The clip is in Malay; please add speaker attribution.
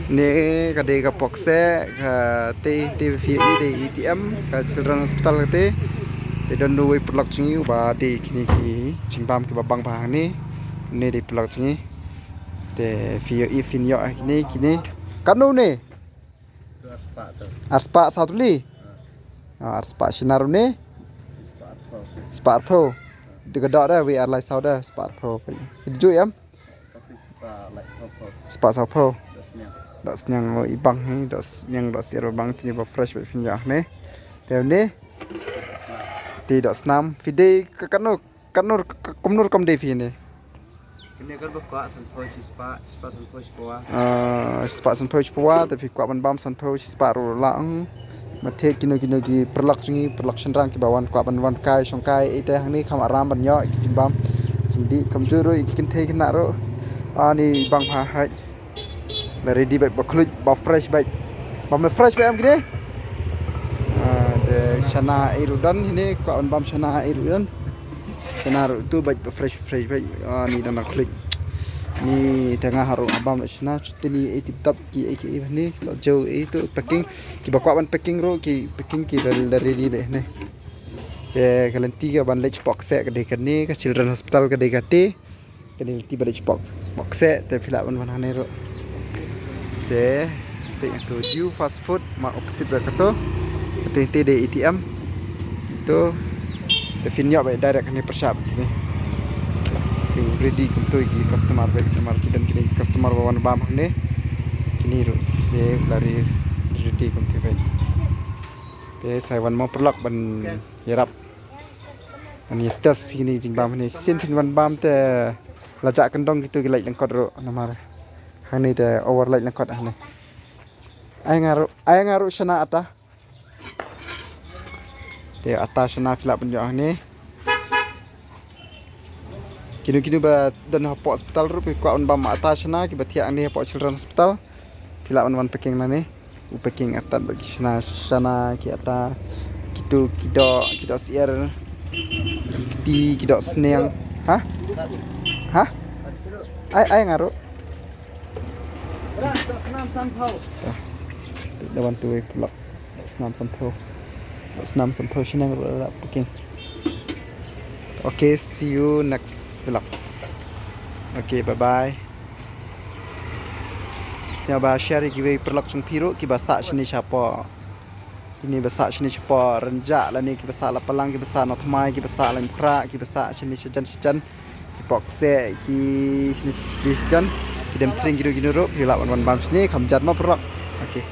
Speaker 1: Ni kadai ka pokse ka TVI de ATM ka Children Hospital te don duwe pelak chingi ba de kini ki chimbam ki babang ba ni de pelak chingi te VI finyo kini kanu ni arspa satuli arspa sinaru ni sparpo de gadar dah we are like sauda sparpo hidup yam spa saupo das nyang ibang ni das nyang das yero bang kini ba fresh ba finyo ni te ni tidak senam fide kanur kumnur kom devi ni
Speaker 2: kini kan buka sanpoi spa sanpoi
Speaker 1: spa sanpoi pawa tapi kuat bam sanpoi spa ro lang mate kino ki perlak senrang ki bawan kuat ban kai songkai ite hang ni kam aram ban yo ki bam sindi kamjuro ikin thei kena ro ani bang ha hai ready ba kluj ba fresh ba fresh ba am gini Shana irudan ini kau bam shana irudan shana tu baik fresh baik ni dan nak klik ni tengah harum abam shana tini tip tap ki ni so jauh itu packing ki bakwa ban packing ro ki packing ki ready be ni te kalian tiga ban lech box set kedai ni ke Children Hospital kedai kate kedai tiba lech box set te filak ban hane ro te itu Ju fast food ma opposite berkato TT de ATM itu definnya baik direct ni persiap ni ready untuk ki customer baik nomor kita kini customer bawan bam ni kini ru je dari ready untuk baik te saya wan mau perlak ban yarap ani test kini jing bam ni sin wan bam te lajak kendong gitu ki like lengkot ru nomor hani te overlay lengkot hani ai ngaru sana ata te atas na filap penjah ni kini ba dan hapok hospital ru kuat on bam atas na ki batia ni hapok Children Hospital filap on packing na ni packing atat bagi sana ki ata kido siar kido seneng ha ai ngaru
Speaker 2: senam sanpau
Speaker 1: lawan tu pulak senam sanpau shinang packing. Okay, see you next vlog. Okay, bye bye. Coba share giveaway perlak chung piru ki basa sini siapa. Ini basa sini siapa renjak lah ni ki basa la palang ki basa not mai ki basa la mukra ki basa sini sejan ki boxe ki sini sejan ki dem tring gido ro ki la wan bam sini kam jat ma perlak. Okay.